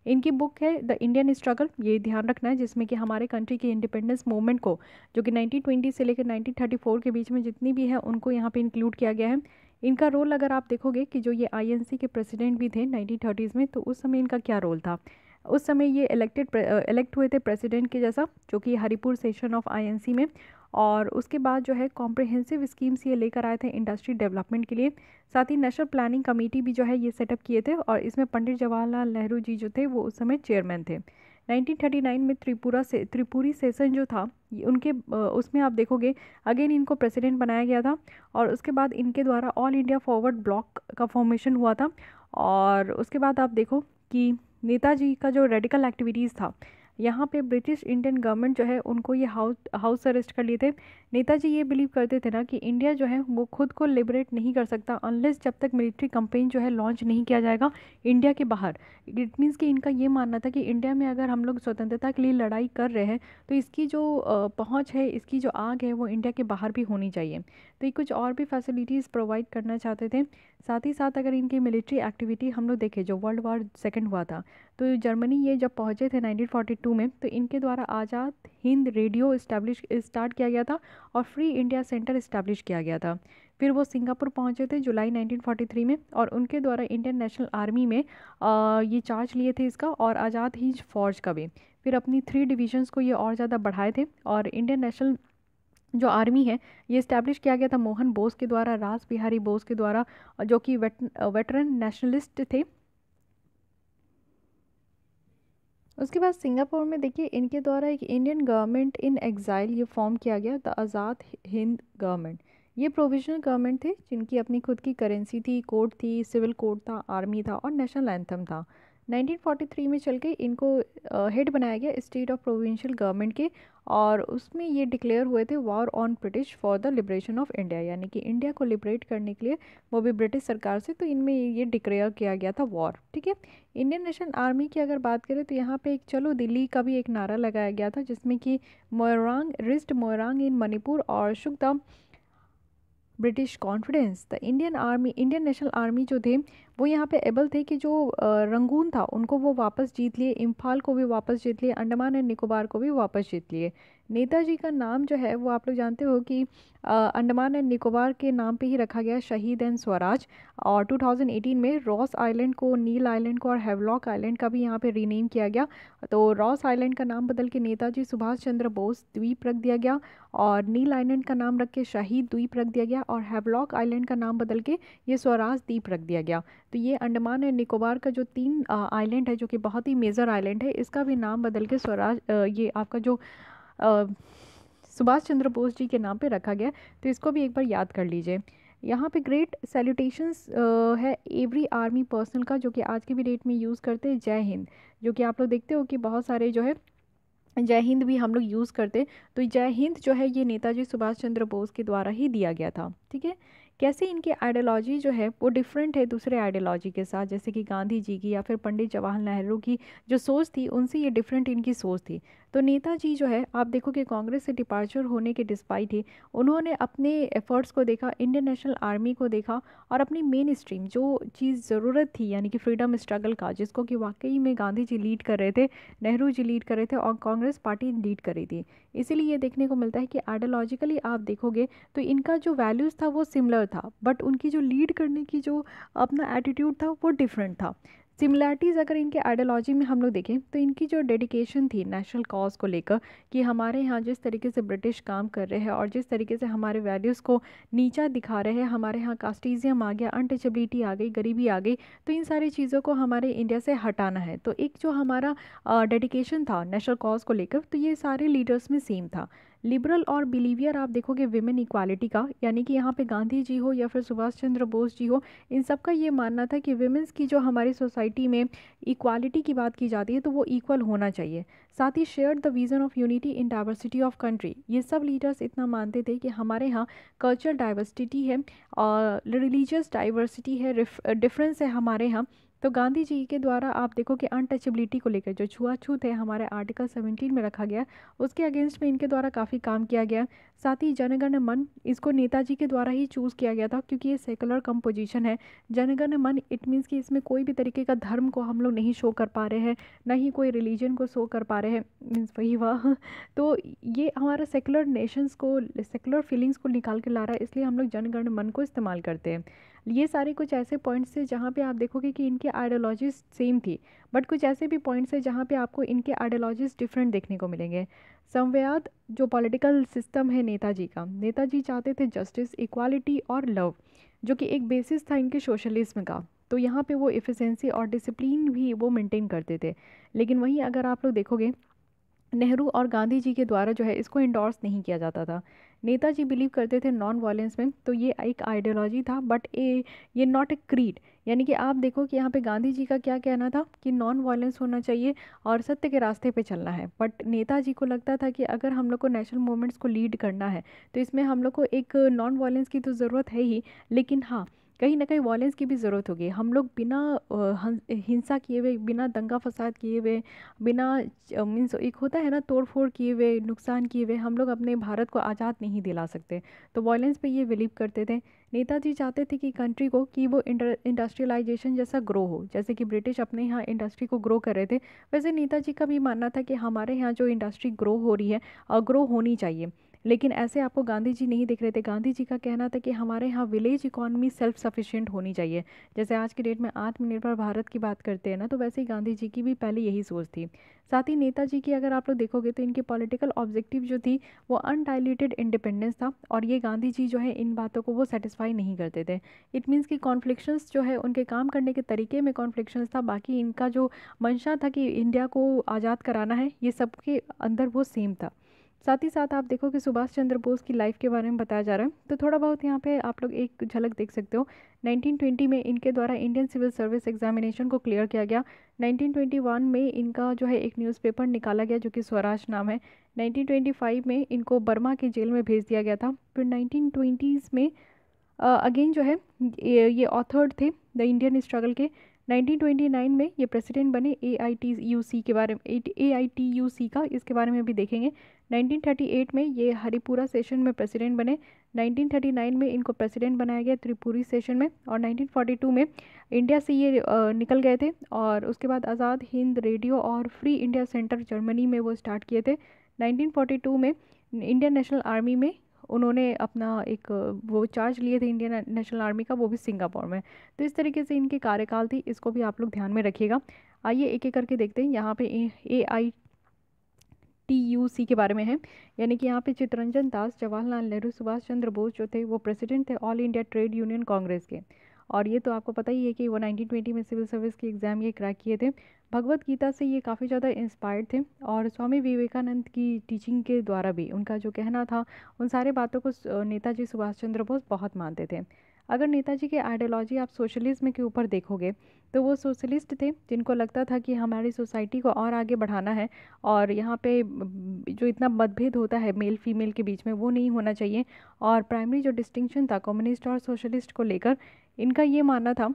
इनकी बुक है द इंडियन स्ट्रगल, ये ध्यान रखना है, जिसमें कि हमारे कंट्री के इंडिपेंडेंस मूवमेंट को, जो कि 1920 से लेकर 1934 के बीच में जितनी भी है उनको यहाँ पे इंक्लूड किया गया है। इनका रोल अगर आप देखोगे कि जो ये INC के प्रेसिडेंट भी थे 1930s में, तो उस समय इनका क्या रोल था। उस समय ये इलेक्ट हुए थे प्रेसिडेंट के जैसा, जो कि हरिपुर सेशन ऑफ INC में, और उसके बाद जो है कॉम्प्रिहेंसिव स्कीम्स ये लेकर आए थे इंडस्ट्री डेवलपमेंट के लिए। साथ ही नेशनल प्लानिंग कमेटी भी जो है ये सेटअप किए थे, और इसमें पंडित जवाहरलाल नेहरू जी जो थे वो उस समय चेयरमैन थे। 1939 में त्रिपुरी सेशन जो था उनके उसमें आप देखोगे अगेन इनको प्रेसिडेंट बनाया गया था। और उसके बाद इनके द्वारा ऑल इंडिया फॉरवर्ड ब्लॉक का फॉर्मेशन हुआ था। और उसके बाद आप देखो कि नेताजी का जो रेडिकल एक्टिविटीज़ था, यहाँ पे ब्रिटिश इंडियन गवर्नमेंट जो है उनको ये हाउस अरेस्ट कर लिए थे। नेताजी ये बिलीव करते थे ना कि इंडिया जो है वो खुद को लिबरेट नहीं कर सकता अनलेस जब तक मिलिट्री कैंपेन जो है लॉन्च नहीं किया जाएगा इंडिया के बाहर। इट मीन्स कि इनका ये मानना था कि इंडिया में अगर हम लोग स्वतंत्रता के लिए लड़ाई कर रहे हैं तो इसकी जो पहुंच है, इसकी जो आग है वो इंडिया के बाहर भी होनी चाहिए। तो ये कुछ और भी फैसिलिटीज़ प्रोवाइड करना चाहते थे। साथ ही साथ अगर इनकी मिलिट्री एक्टिविटी हम लोग देखें, जो वर्ल्ड वार सेकेंड हुआ था तो जर्मनी ये जब पहुंचे थे 1942 में, तो इनके द्वारा आज़ाद हिंद रेडियो स्टार्ट किया गया था और फ्री इंडिया सेंटर इस्टेब्लिश किया गया था। फिर वो सिंगापुर पहुंचे थे जुलाई 1943 में और उनके द्वारा इंडियन नेशनल आर्मी में ये चार्ज लिए थे इसका, और आज़ाद हिंद फौज का भी। फिर अपनी 3 डिविजन्स को ये और ज़्यादा बढ़ाए थे और इंडियन नेशनल जो आर्मी है ये इस्टेब्लिश किया गया था मोहन बोस के द्वारा, रास बिहारी बोस के द्वारा, जो कि वेटरन नेशनलिस्ट थे। उसके बाद सिंगापुर में देखिए इनके द्वारा एक इंडियन गवर्नमेंट इन एग्जाइल ये फॉर्म किया गया, द आज़ाद हिंद गवर्नमेंट। ये प्रोविजनल गवर्नमेंट थे जिनकी अपनी खुद की करेंसी थी, कोड थी, सिविल कोड था, आर्मी था और नेशनल एंथम था। 1943 में चल के इनको हेड बनाया गया स्टेट ऑफ प्रोविंशियल गवर्नमेंट के, और उसमें ये डिक्लेयर हुए थे war on British for the liberation of India, यानी कि इंडिया को लिबरेट करने के लिए, वो भी ब्रिटिश सरकार से। तो इनमें ये डिक्लेयर किया गया था वॉर। ठीक है। इंडियन नेशनल आर्मी की अगर बात करें तो यहाँ पे एक चलो दिल्ली का भी एक नारा लगाया गया था जिसमें कि मोइरांग रिस्ट मोइरांग इन मणिपुर और shook the British confidence. The Indian national army जो थे वो यहाँ पे एबल थे कि जो रंगून था उनको वो वापस जीत लिए, इम्फाल को भी वापस जीत लिए, अंडमान एंड निकोबार को भी वापस जीत लिए। नेताजी का नाम जो है वो आप लोग जानते हो कि अंडमान एंड निकोबार के नाम पे ही रखा गया, शहीद एंड स्वराज। और 2018 में रॉस आइलैंड को, नील आइलैंड को और हैवलॉक आइलैंड का भी यहाँ पे रीनेम किया गया। तो रॉस आइलैंड का नाम बदल के नेताजी सुभाष चंद्र बोस द्वीप रख दिया गया, और नील आइलैंड का नाम रख के शहीद द्वीप रख दिया गया, और हैवलॉक आइलैंड का नाम बदल के ये स्वराज द्वीप रख दिया गया। तो ये अंडमान एंड निकोबार का जो 3 आइलैंड है, जो कि बहुत ही मेजर आइलैंड है, इसका भी नाम बदल के स्वराज ये आपका जो सुभाष चंद्र बोस जी के नाम पे रखा गया। तो इसको भी एक बार याद कर लीजिए। यहाँ पे ग्रेट सैल्यूटेशंस है एवरी आर्मी पर्सनल का, जो कि आज की भी डेट में यूज़ करते हैं, जय हिंद। जो कि आप लोग देखते हो कि बहुत सारे जो है जय हिंद भी हम लोग यूज़ करते। तो जय हिंद जो है ये नेताजी सुभाष चंद्र बोस के द्वारा ही दिया गया था। ठीक है। कैसे इनकी आइडियोलॉजी जो है वो डिफरेंट है दूसरे आइडियोलॉजी के साथ, जैसे कि गांधी जी की या फिर पंडित जवाहरलाल नेहरू की जो सोच थी उनसे ये डिफरेंट इनकी सोच थी। तो नेताजी जो है आप देखो कि कांग्रेस से डिपार्चर होने के डिस्पाइट ही उन्होंने अपने एफर्ट्स को देखा, इंडियन नेशनल आर्मी को देखा, और अपनी मेन स्ट्रीम जो चीज़ ज़रूरत थी यानी कि फ्रीडम स्ट्रगल का, जिसको कि वाकई में गांधी जी लीड कर रहे थे, नेहरू जी लीड कर रहे थे और कांग्रेस पार्टी लीड कर रही थी। इसीलिए ये देखने को मिलता है कि आइडियोलॉजिकली आप देखोगे तो इनका जो वैल्यूज़ था वो सिमिलर था, बट उनकी जो लीड करने की जो अपना एटीट्यूड था वो डिफरेंट था। सिमिलैरिटीज़ अगर इनके आइडियोलॉजी में हम लोग देखें तो इनकी जो डेडिकेशन थी नेशनल कॉज को लेकर, कि हमारे यहाँ जिस तरीके से ब्रिटिश काम कर रहे हैं और जिस तरीके से हमारे वैल्यूज़ को नीचा दिखा रहे हैं, हमारे यहाँ कास्टिज़म आ गया, अनटचेबिलिटी आ गई, गरीबी आ गई, तो इन सारी चीज़ों को हमारे इंडिया से हटाना है। तो एक जो हमारा डेडिकेशन था नेशनल कॉज को लेकर, तो ये सारे लीडर्स में सेम था। लिबरल और बिलीवियर आप देखोगे विमेन इक्वालिटी का, यानी कि यहाँ पे गांधी जी हो या फिर सुभाष चंद्र बोस जी हो, इन सब का ये मानना था कि विमेंस की जो हमारी सोसाइटी में इक्वालिटी की बात की जाती है तो वो इक्वल होना चाहिए। साथ ही share the vision of unity in diversity of country, ये सब लीडर्स इतना मानते थे कि हमारे यहाँ कल्चरल डाइवर्सिटी है और रिलीजियस डाइवर्सिटी है, डिफरेंस है हमारे यहाँ। तो गांधी जी के द्वारा आप देखो कि अनटचेबिलिटी को लेकर जो छुआछूत है हमारे आर्टिकल 17 में रखा गया, उसके अगेंस्ट में इनके द्वारा काफ़ी काम किया गया। साथ ही जनगण मन, इसको नेताजी के द्वारा ही चूज़ किया गया था क्योंकि ये सेकुलर कंपोजिशन है। जनगण मन इट मीन्स कि इसमें कोई भी तरीके का धर्म को हम लोग नहीं शो कर पा रहे हैं, ना ही कोई रिलीजन को शो कर पा रहे हैं, मीन्स वही वह तो ये हमारा सेकुलर नेशंस को, सेकुलर फीलिंग्स को निकाल के ला रहा है, इसलिए हम लोग जनगण मन को इस्तेमाल करते हैं। ये सारे कुछ ऐसे पॉइंट्स थे जहाँ पे आप देखोगे कि इनके आइडियोलॉजीज सेम थी, बट कुछ ऐसे भी पॉइंट्स हैं जहाँ पे आपको इनके आइडियोलॉजीज डिफरेंट देखने को मिलेंगे। संवैद जो पॉलिटिकल सिस्टम है नेताजी का, नेताजी चाहते थे जस्टिस, इक्वालिटी और लव, जो कि एक बेसिस था इनके सोशलिज्म का। तो यहाँ पे वो एफिशिएंसी और डिसिप्लिन भी वो मेंटेन करते थे। लेकिन वहीं अगर आप लोग देखोगे, नेहरू और गांधी जी के द्वारा जो है इसको इंडोर्स नहीं किया जाता था। नेताजी बिलीव करते थे नॉन वायलेंस में, तो ये एक आइडियोलॉजी था, बट ये नॉट ए क्रीड। यानी कि आप देखो कि यहाँ पे गांधी जी का क्या कहना था कि नॉन वायलेंस होना चाहिए और सत्य के रास्ते पे चलना है, बट नेताजी को लगता था कि अगर हम लोग को नेशनल मूवमेंट्स को लीड करना है तो इसमें हम लोग को एक नॉन वायलेंस की तो ज़रूरत है ही, लेकिन हाँ, कहीं ना कहीं वॉयलेंस की भी ज़रूरत होगी। हम लोग बिना हिंसा किए हुए, बिना दंगा फसाद किए हुए, बिना मीन्स एक होता है ना तोड़ फोड़ किए हुए, नुकसान किए हुए हम लोग अपने भारत को आज़ाद नहीं दिला सकते। तो वॉयलेंस पे ये बिलीव करते थे। नेताजी चाहते थे कि कंट्री को कि वो इंडस्ट्रियलाइजेशन जैसा ग्रो हो, जैसे कि ब्रिटिश अपने यहाँ इंडस्ट्री को ग्रो कर रहे थे, वैसे नेताजी का भी मानना था कि हमारे यहाँ जो इंडस्ट्री ग्रो हो रही है और ग्रो होनी चाहिए। लेकिन ऐसे आपको गांधी जी नहीं दिख रहे थे। गांधी जी का कहना था कि हमारे यहाँ विलेज इकॉनमी सेल्फ सफिशिएंट होनी चाहिए। जैसे आज की डेट में आत्मनिर्भर भारत की बात करते हैं ना, तो वैसे ही गांधी जी की भी पहले यही सोच थी। साथ ही नेताजी की अगर आप लोग देखोगे तो इनकी पॉलिटिकल ऑब्जेक्टिव जो थी वो अनडाइल्यूटेड इंडिपेंडेंस था, और ये गांधी जी जो है इन बातों को वो सेटिस्फाई नहीं करते थे। इट मीन्स कि कॉन्फ्लिक्शंस जो है उनके काम करने के तरीके में कॉन्फ्लिक्शंस था, बाकी इनका जो मंशा था कि इंडिया को आज़ाद कराना है, ये सबके अंदर वो सेम था। साथ ही साथ आप देखो कि सुभाष चंद्र बोस की लाइफ के बारे में बताया जा रहा है, तो थोड़ा बहुत यहाँ पे आप लोग एक झलक देख सकते हो। 1920 में इनके द्वारा इंडियन सिविल सर्विस एग्जामिनेशन को क्लियर किया गया। 1921 में इनका जो है एक न्यूज़पेपर निकाला गया जो कि स्वराज नाम है। 1925 में इनको बर्मा के जेल में भेज दिया गया था। फिर 1920s में अगेन जो है ये ऑथर्ड थे द इंडियन स्ट्रगल के। 1929 में ये प्रेसिडेंट बने AITUC के बारे में, AITUC का इसके बारे में भी देखेंगे। 1938 में ये हरिपुरा सेशन में प्रेसिडेंट बने। 1939 में इनको प्रेसिडेंट बनाया गया त्रिपुरी सेशन में, और 1942 में इंडिया से ये निकल गए थे, और उसके बाद आज़ाद हिंद रेडियो और फ्री इंडिया सेंटर जर्मनी में वो स्टार्ट किए थे। 1942 में इंडियन नेशनल आर्मी में उन्होंने अपना एक वो चार्ज लिए थे इंडियन नेशनल आर्मी का, वो भी सिंगापुर में। तो इस तरीके से इनकी कार्यकाल थी, इसको भी आप लोग ध्यान में रखिएगा। आइए एक एक करके देखते हैं। यहाँ पे AITUC के बारे में है, यानी कि यहाँ पे चित्तरंजन दास, जवाहरलाल नेहरू, सुभाष चंद्र बोस जो थे वो प्रेसिडेंट थे all India trade union Congress के। और ये तो आपको पता ही है कि वो 1920 में सिविल सर्विस की एग्ज़ाम ये क्रैक किए थे। भगवत गीता से ये काफ़ी ज़्यादा इंस्पायर्ड थे, और स्वामी विवेकानंद की टीचिंग के द्वारा भी उनका जो कहना था उन सारे बातों को नेताजी सुभाष चंद्र बोस बहुत मानते थे। अगर नेताजी के आइडियोलॉजी आप सोशलिज्म के ऊपर देखोगे तो वो सोशलिस्ट थे, जिनको लगता था कि हमारी सोसाइटी को और आगे बढ़ाना है, और यहाँ पे जो इतना मतभेद होता है मेल फीमेल के बीच में वो नहीं होना चाहिए। और प्राइमरी जो डिस्टिंक्शन था कम्युनिस्ट और सोशलिस्ट को लेकर, इनका ये मानना था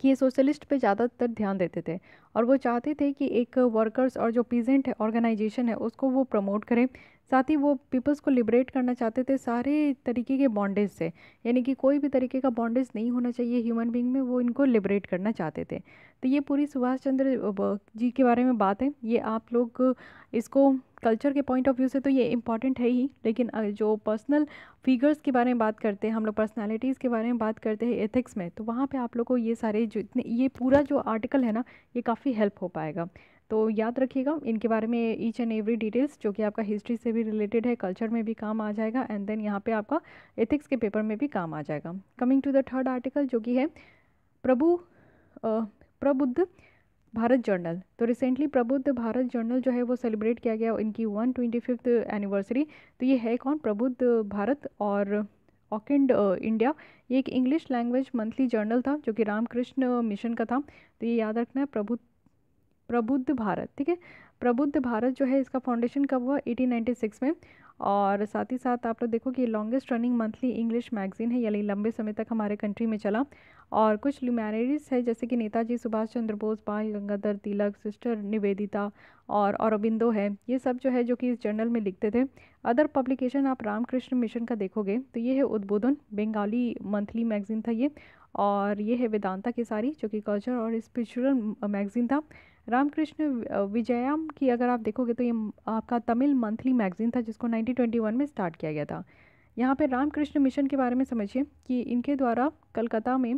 कि ये सोशलिस्ट पे ज़्यादातर ध्यान देते थे, और वो चाहते थे कि एक वर्कर्स और जो पीजेंट है ऑर्गेनाइजेशन है उसको वो प्रमोट करें। साथ ही वो पीपल्स को लिबरेट करना चाहते थे सारे तरीके के बॉन्डेज से, यानी कि कोई भी तरीके का बॉन्डेज नहीं होना चाहिए ह्यूमन बींग में, वो इनको लिबरेट करना चाहते थे। तो ये पूरी सुभाष चंद्र जी के बारे में बात है। ये आप लोग इसको कल्चर के पॉइंट ऑफ व्यू से तो ये इम्पॉर्टेंट है ही, लेकिन जो पर्सनल फिगर्स के बारे में बात करते हैं हम लोग, पर्सनालिटीज़ के बारे में बात करते हैं एथिक्स में, तो वहाँ पे आप लोग को ये सारे जो इतने ये पूरा जो आर्टिकल है ना ये काफ़ी हेल्प हो पाएगा। तो याद रखिएगा इनके बारे में ईच एंड एवरी डिटेल्स, जो कि आपका हिस्ट्री से भी रिलेटेड है, कल्चर में भी काम आ जाएगा, एंड देन यहाँ पे आपका एथिक्स के पेपर में भी काम आ जाएगा। Coming to the third article जो कि है प्रबुद्ध भारत जर्नल। तो रिसेंटली प्रबुद्ध भारत जर्नल जो है वो सेलिब्रेट किया गया इनकी 125th एनिवर्सरी। तो ये है कौन? प्रबुद्ध भारत और ऑकेंड इंडिया। ये एक इंग्लिश लैंग्वेज मंथली जर्नल था जो कि रामकृष्ण मिशन का था। तो ये याद रखना है, प्रबुद्ध भारत, ठीक है। प्रबुद्ध भारत जो है इसका फाउंडेशन कब हुआ? 1896 में। और साथ ही साथ आप लोग देखो कि longest running monthly English magazine है, यानी लंबे समय तक हमारे कंट्री में चला। और कुछ ल्यूमैनिटीज़ है जैसे कि नेताजी सुभाष चंद्र बोस, बाल गंगाधर तिलक, सिस्टर निवेदिता और अरबिंदो है, ये सब जो है जो कि इस जर्नल में लिखते थे। अदर पब्लिकेशन आप रामकृष्ण मिशन का देखोगे तो ये है उद्बोधन, बंगाली मंथली मैगजीन था ये। और ये है वेदांता की सारी जो कि कल्चर और स्पिरिचुअल मैगजीन था। रामकृष्ण विजयम की अगर आप देखोगे तो ये आपका तमिल मंथली मैगजीन था जिसको 1921 में स्टार्ट किया गया था। यहाँ पे रामकृष्ण मिशन के बारे में समझिए कि इनके द्वारा कलकत्ता में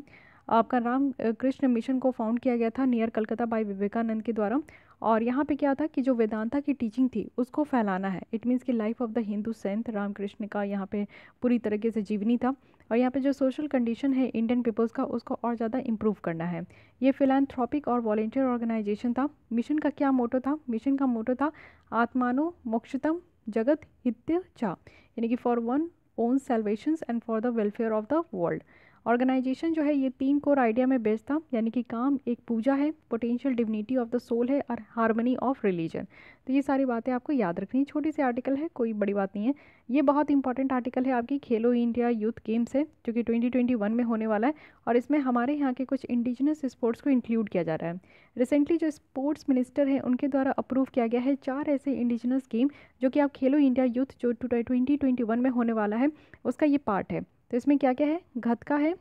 आपका राम कृष्ण मिशन को फाउंड किया गया था नियर कलकत्ता बाय विवेकानंद के द्वारा। और यहाँ पे क्या था कि जो वेदांता की टीचिंग थी उसको फैलाना है। इट मीन्स कि life of the Hindu saint Ramakrishna का यहाँ पे पूरी तरीके से जीवनी था। और यहाँ पे जो सोशल कंडीशन है इंडियन पीपल्स का उसको और ज़्यादा इम्प्रूव करना है। ये फिलैंथ्रोपिक और वॉलेंटियर ऑर्गेनाइजेशन था। मिशन का क्या मोटो था? मिशन का मोटो था आत्मानो मोक्षतम जगत हित्य चा, यानी कि for one own salvations and for the welfare of the world. Organisation जो है ये 3 कोर आइडिया में बेस्ड था, यानी कि काम एक पूजा है, potential divinity of the soul है और हार्मनी ऑफ रिलीजन। तो ये सारी बातें आपको याद रखनी है। छोटी सी आर्टिकल है, कोई बड़ी बात नहीं है। ये बहुत इंपॉर्टेंट आर्टिकल है आपकी खेलो इंडिया यूथ गेम्स है जो कि 2021 में होने वाला है। और इसमें हमारे यहाँ के कुछ इंडिजिनस स्पोर्ट्स को इंक्लूड किया जा रहा है। रिसेंटली जो स्पोर्ट्स मिनिस्टर हैं उनके द्वारा अप्रूव किया गया है 4 ऐसे इंडिजिनस गेम जो कि आप खेलो इंडिया यूथ जो 2021 में होने वाला है उसका ये पार्ट है। तो इसमें क्या क्या है? गतका है,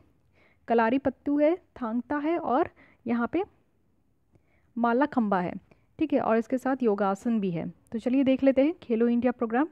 कलारी पत्तू है, थांगता है और यहाँ पे माला खंबा है। ठीक है, और इसके साथ योगासन भी है। तो चलिए देख लेते हैं खेलो इंडिया प्रोग्राम।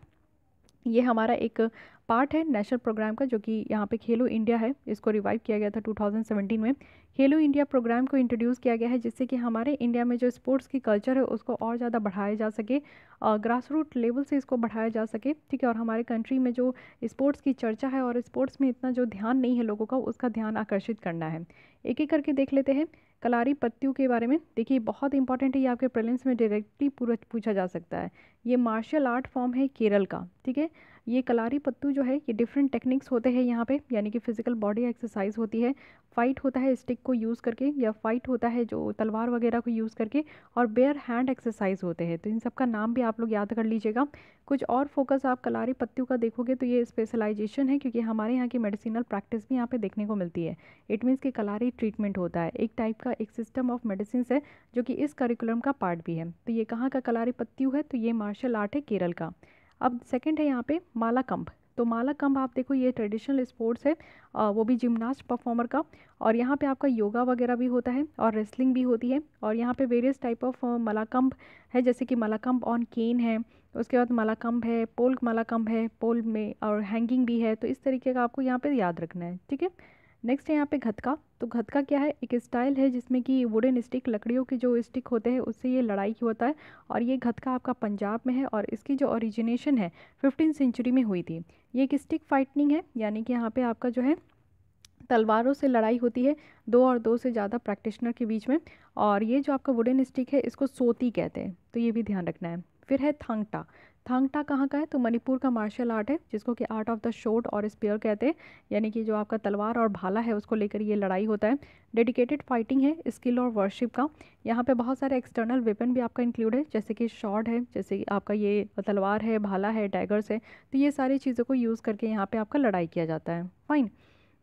ये हमारा एक पार्ट है नेशनल प्रोग्राम का जो कि यहाँ पे खेलो इंडिया है, इसको रिवाइव किया गया था 2017 में। खेलो इंडिया प्रोग्राम को इंट्रोड्यूस किया गया है जिससे कि हमारे इंडिया में जो स्पोर्ट्स की कल्चर है उसको और ज़्यादा बढ़ाया जा सके, ग्रास रूट लेवल से इसको बढ़ाया जा सके। ठीक है, और हमारे कंट्री में जो स्पोर्ट्स की चर्चा है और स्पोर्ट्स में इतना जो ध्यान नहीं है लोगों का उसका ध्यान आकर्षित करना है। एक एक करके देख लेते हैं। कलारी पत्तू के बारे में देखिए, बहुत इंपॉर्टेंट है, ये आपके प्रीलिम्स में डायरेक्टली पूछा जा सकता है। ये मार्शल आर्ट फॉर्म है केरल का। ठीक है, ये कलारी पत्तू जो है ये डिफरेंट टेक्निक्स होते हैं यहाँ पे, यानी कि फिजिकल बॉडी एक्सरसाइज होती है, फाइट होता है स्टिक को यूज़ करके या फाइट होता है जो तलवार वगैरह को यूज़ करके, और बेयर हैंड एक्सरसाइज होते हैं। तो इन सब का नाम भी आप लोग याद कर लीजिएगा। कुछ और फोकस आप कलारी पत्तू का देखोगे तो ये स्पेशलाइजेशन है क्योंकि हमारे यहाँ की मेडिसिनल प्रैक्टिस भी यहाँ पे देखने को मिलती है। इट मीन्स कि कलारी ट्रीटमेंट होता है, एक टाइप का एक सिस्टम ऑफ मेडिसिन है जो कि इस करिकुलम का पार्ट भी है। तो ये कहाँ का कलारी पत्तू है? तो ये मार्शल आर्ट है केरल का। अब सेकंड है यहाँ पे मालाकंब। तो मालाकंब आप देखो ये ट्रेडिशनल स्पोर्ट्स है, वो भी जिम्नास्ट परफॉर्मर का। और यहाँ पे आपका योगा वगैरह भी होता है और रेसलिंग भी होती है। और यहाँ पे वेरियस टाइप ऑफ मलाकंब है, जैसे कि मलाकंब ऑन केन है, उसके बाद मलाकंब है, पोल मलाकंब है, पोल में, और हैंगिंग भी है। तो इस तरीके का आपको यहाँ पे याद रखना है। ठीक है, नेक्स्ट है यहाँ पे घतका। तो घतका क्या है? एक स्टाइल है जिसमें कि वुडन स्टिक, लकड़ियों के जो स्टिक होते हैं उससे ये लड़ाई होता है। और ये घतका आपका पंजाब में है और इसकी जो ओरिजिनेशन है 15वीं सेंचुरी में हुई थी। ये एक स्टिक फाइटिंग है, यानी कि यहाँ पे आपका जो है तलवारों से लड़ाई होती है 2 और 2 से ज़्यादा प्रैक्टिशनर के बीच में। और ये जो आपका वुडन स्टिक है इसको सोती कहते हैं, तो ये भी ध्यान रखना है। फिर है थांगटा। थांगटा कहाँ का है? तो मणिपुर का मार्शल आर्ट है जिसको कि आर्ट ऑफ द शॉर्ट और स्पीयर कहते हैं, यानी कि जो आपका तलवार और भाला है उसको लेकर ये लड़ाई होता है। डेडिकेटेड फाइटिंग है, स्किल और वर्शिप का। यहाँ पे बहुत सारे एक्सटर्नल वेपन भी आपका इंक्लूड है, जैसे कि शॉर्ट है, जैसे कि आपका ये तलवार है, भाला है, डैगर्स है। तो ये सारी चीज़ों को यूज़ करके यहाँ पे आपका लड़ाई किया जाता है। फाइन।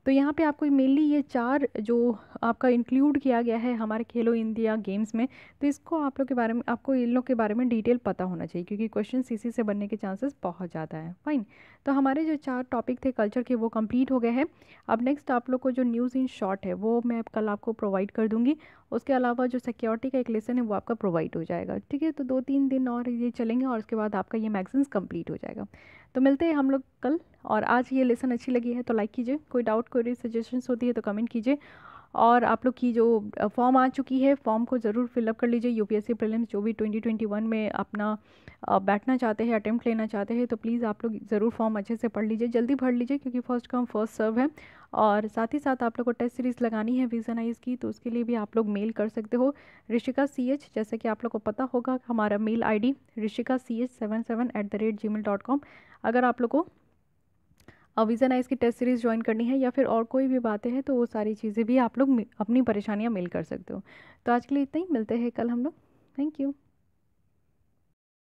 तो यहाँ पे आपको मेनली ये 4 जो आपका इंक्लूड किया गया है हमारे खेलो इंडिया गेम्स में, तो इसको आप लोग के बारे में, आपको इन लोग के बारे में डिटेल पता होना चाहिए क्योंकि क्वेश्चन इसी से बनने के चांसेस बहुत ज़्यादा है। फाइन। तो हमारे जो 4 टॉपिक थे कल्चर के वो कंप्लीट हो गए हैं। अब नेक्स्ट आप लोग को जो न्यूज़ इन शॉर्ट है वो मैं कल आपको प्रोवाइड कर दूँगी। उसके अलावा जो सिक्योरिटी का एक लेसन है वो आपका प्रोवाइड हो जाएगा। ठीक है, तो 2-3 दिन और ये चलेंगे और उसके बाद आपका ये मैगजीन्स कंप्लीट हो जाएगा। तो मिलते हैं हम लोग कल। और आज ये लेसन अच्छी लगी है तो लाइक कीजिए, कोई डाउट कोई सजेशंस होती है तो कमेंट कीजिए। और आप लोग की जो फॉर्म आ चुकी है फॉर्म को ज़रूर फिलअप कर लीजिए। यूपीएससी प्रीलिम्स जो भी 2021 में अपना बैठना चाहते हैं, अटेम्प्ट लेना चाहते हैं, तो प्लीज़ आप लोग ज़रूर फॉर्म अच्छे से पढ़ लीजिए, जल्दी भर लीजिए क्योंकि फर्स्ट कम फर्स्ट सर्व है। और साथ ही साथ आप लोग को टेस्ट सीरीज़ लगानी है विजन आइज की, तो उसके लिए भी आप लोग मेल कर सकते हो ऋषिका CH, जैसे कि आप लोग को पता होगा हमारा मेल ID rishikach77@gmail.com। अगर आप लोग को विजन आइज की टेस्ट सीरीज़ ज्वाइन करनी है या फिर और कोई भी बातें हैं तो वो सारी चीज़ें भी आप लोग अपनी परेशानियां मेल कर सकते हो। तो आज के लिए इतना ही, मिलते हैं कल हम लोग। Thank you.